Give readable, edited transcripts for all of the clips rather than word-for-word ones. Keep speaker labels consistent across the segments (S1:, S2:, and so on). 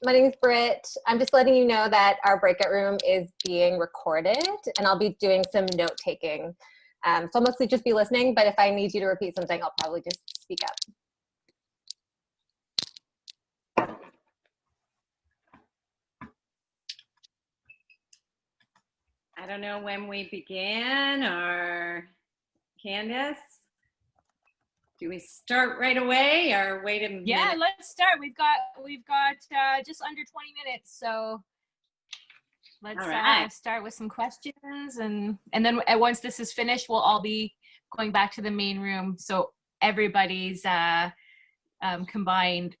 S1: My name is Britt. I'm just letting you know that our breakout room is being recorded, and I'll be doing some note taking. So I'll mostly just be listening, but if I need you to repeat something, I'll probably just speak up.
S2: I don't know when we begin, or Candace, do we start right away or wait a minute?
S3: Yeah, let's start. We've got just under 20 minutes, so let's start with some questions, and then once this is finished, we'll all be going back to the main room. So everybody's combined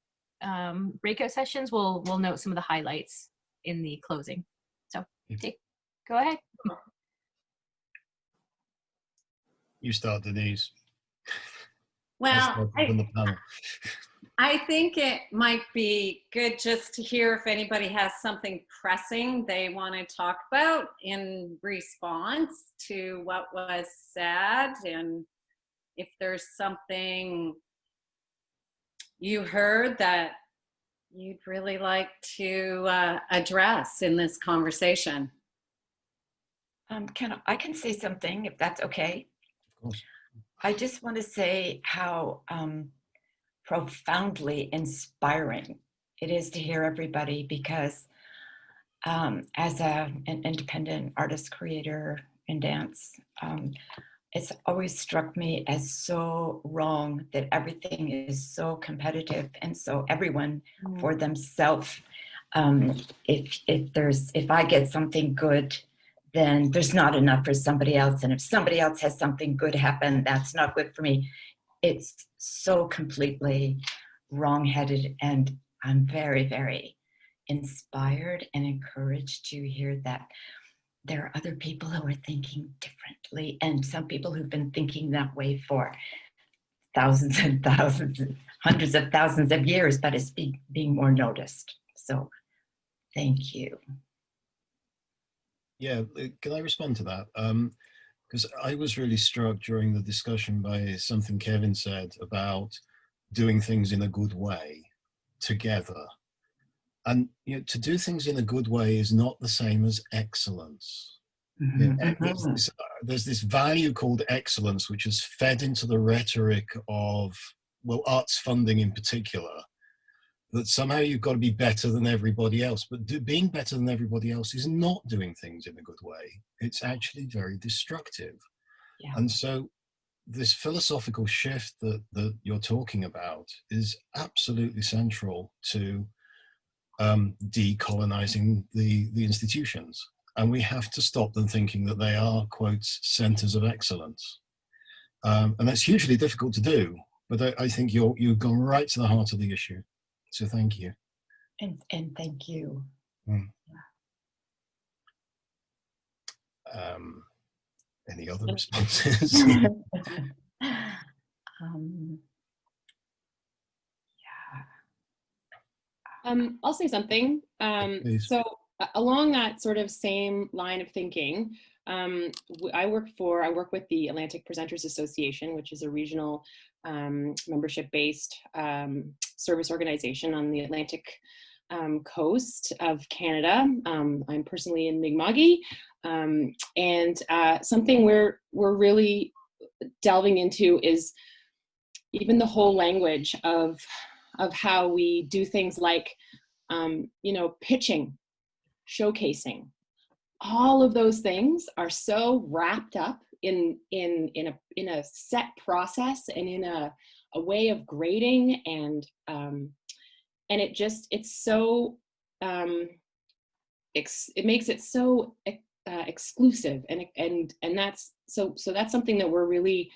S3: breakout sessions. We'll note some of the highlights in the closing. So go ahead.
S4: You start, Denise.
S2: Well, I think it might be good just to hear if anybody has something pressing they want to talk about in response to what was said, and if there's something you heard that you'd really like to address in this conversation.
S5: I can say something if that's okay.
S4: Of course.
S5: I just want to say how profoundly inspiring it is to hear everybody, because as an independent artist creator in dance, it's always struck me as so wrong that everything is so competitive and so everyone for themselves. If I get something good, then there's not enough for somebody else. And if somebody else has something good happen, that's not good for me. It's so completely wrong-headed. And I'm very, very inspired and encouraged to hear that there are other people who are thinking differently, and some people who've been thinking that way for thousands and thousands, hundreds of thousands of years, but it's being more noticed. So thank you.
S4: Yeah, can I respond to that? Because I was really struck during the discussion by something Kevin said about doing things in a good way together. And to do things in a good way is not the same as excellence. There's this value called excellence, which is fed into the rhetoric of, well, arts funding in particular, that somehow you've got to be better than everybody else. But being better than everybody else is not doing things in a good way. It's actually very destructive. Yeah. And so this philosophical shift that you're talking about is absolutely central to decolonizing the institutions. And we have to stop them thinking that they are, quotes, centers of excellence. And that's hugely difficult to do, but I think you've gone right to the heart of the issue. So thank you.
S5: And thank you.
S4: Any other responses?
S6: I'll say something. So along that sort of same line of thinking, I work with the Atlantic Presenters Association, which is a regional membership-based service organization on the Atlantic coast of Canada. I'm personally in Mi'kma'ki, and something we're really delving into is even the whole language of how we do things like, pitching, showcasing. All of those things are so wrapped up in a set process and in a way of grading, and it's so it makes it so exclusive, and that's that's something that we're really,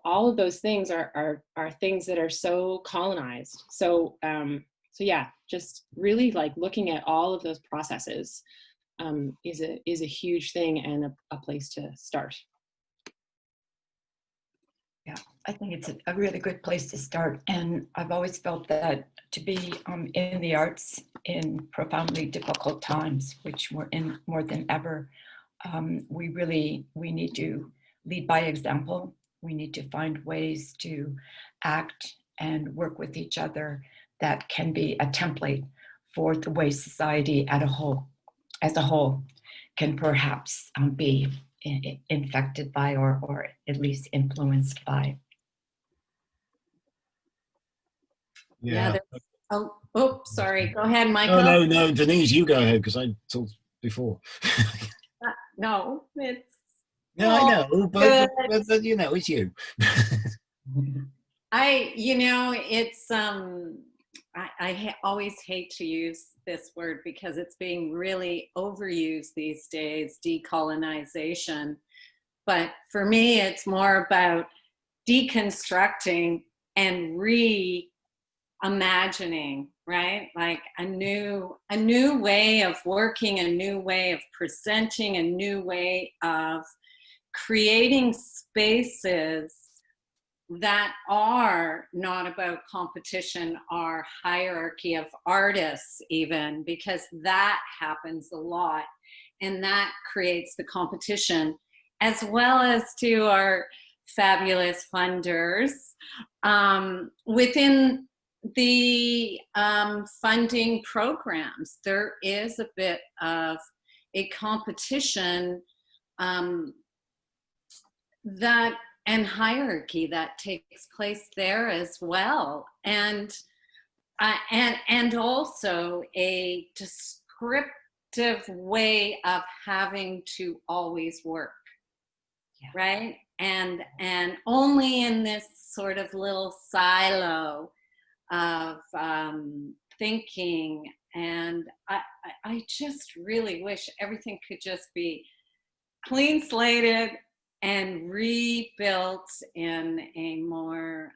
S6: all of those things are things that are so colonized. So yeah, just really like looking at all of those processes is a huge thing and a place to start.
S5: Yeah, I think it's a really good place to start. And I've always felt that to be in the arts in profoundly difficult times, which we're in more than ever, we need to lead by example. We need to find ways to act and work with each other that can be a template for the way society as a whole can perhaps be infected by or at least influenced by.
S4: Yeah.
S2: Oh, sorry. Go ahead, Michael.
S4: No, Denise, you go ahead because I talked before.
S2: No, it's.
S4: No, I know, but you know, it's you.
S2: It's I always hate to use this word because it's being really overused these days, decolonization. But for me, it's more about deconstructing and reimagining, right? Like a new way of working, a new way of presenting, a new way of creating spaces that are not about competition or hierarchy of artists even, because that happens a lot and that creates the competition, as well as to our fabulous funders within the funding programs. There is a bit of a competition that and hierarchy that takes place there as well, and also a descriptive way of having to always work, right? And only in this sort of little silo of thinking, and I just really wish everything could just be clean slated and rebuilt in a more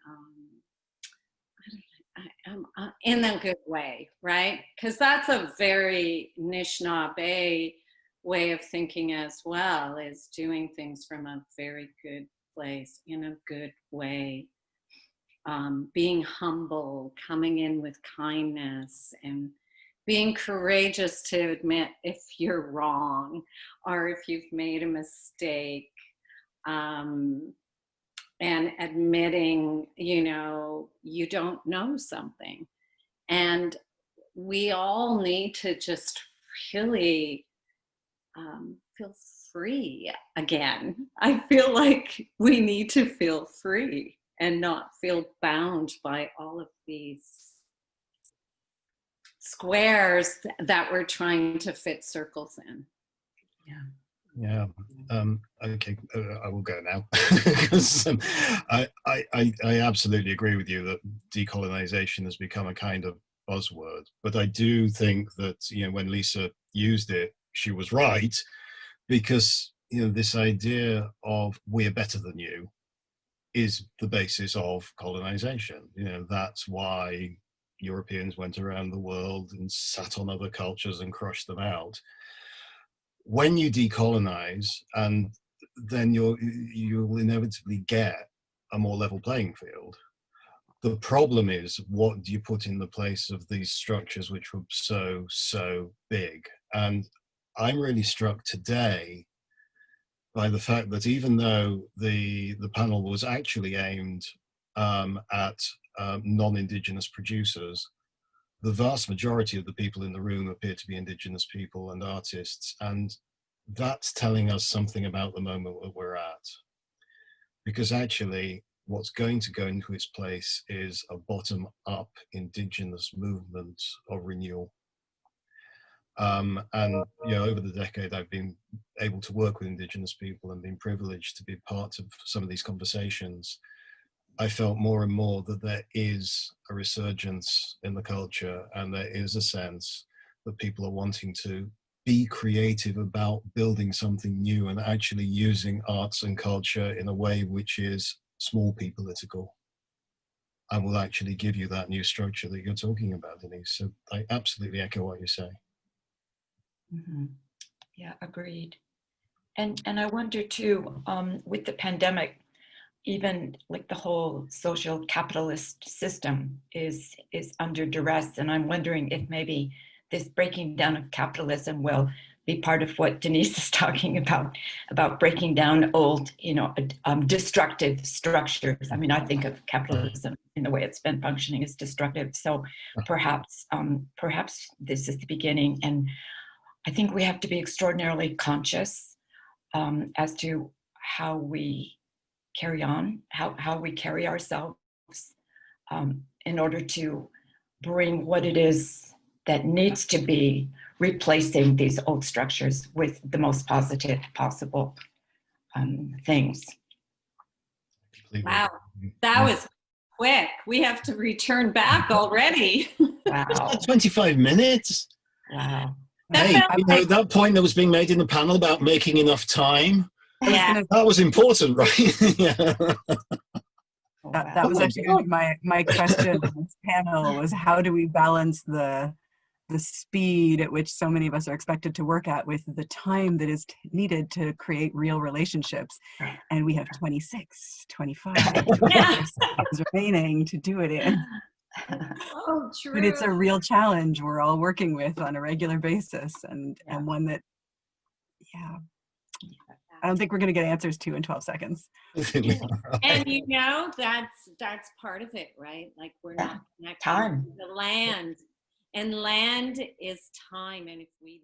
S2: in a good way, right? Because that's a very Anishinaabe way of thinking as well, is doing things from a very good place, in a good way, being humble, coming in with kindness, and being courageous to admit if you're wrong or if you've made a mistake. And admitting, you don't know something. And we all need to just really feel free again. I feel like we need to feel free and not feel bound by all of these squares that we're trying to fit circles in.
S4: Yeah. Okay. I will go now because I absolutely agree with you that decolonization has become a kind of buzzword. But I do think that when Lisa used it, she was right, because this idea of we're better than you is the basis of colonization. That's why Europeans went around the world and sat on other cultures and crushed them out. When you decolonize, and then you'll inevitably get a more level playing field. The problem is, what do you put in the place of these structures which were so big? And I'm really struck today by the fact that even though the panel was actually aimed at non-Indigenous producers, the vast majority of the people in the room appear to be Indigenous people and artists, and that's telling us something about the moment that we're at. Because actually, what's going to go into its place is a bottom-up Indigenous movement of renewal. And over the decade, I've been able to work with Indigenous people and been privileged to be part of some of these conversations. I felt more and more that there is a resurgence in the culture, and there is a sense that people are wanting to be creative about building something new and actually using arts and culture in a way which is small p political and will actually give you that new structure that you're talking about, Denise. So I absolutely echo what you say.
S5: Mm-hmm. Yeah, agreed. And I wonder too, with the pandemic, even like the whole social capitalist system is under duress. And I'm wondering if maybe this breaking down of capitalism will be part of what Denise is talking about breaking down old, destructive structures. I mean, I think of capitalism in the way it's been functioning as destructive. So perhaps this is the beginning. And I think we have to be extraordinarily conscious as to how we carry on, how we carry ourselves in order to bring what it is that needs to be replacing these old structures with the most positive possible things.
S2: Wow, that was quick. We have to return back already.
S5: Wow.
S4: 25 minutes?
S5: Wow.
S4: Hey, that point that was being made in the panel about making enough time,
S2: Yeah.
S4: that was important, right? Yeah.
S7: That was actually going to be my question in this panel, was how do we balance the speed at which so many of us are expected to work at with the time that is needed to create real relationships. And we have 26, 25 seconds remaining to do it in.
S2: Oh, true.
S7: But it's a real challenge we're all working with on a regular basis, and one that, I don't think we're going to get answers to in 12 seconds.
S2: And that's part of it, right? Like we're not connected
S5: Time.
S2: to the land, and land is time. And if we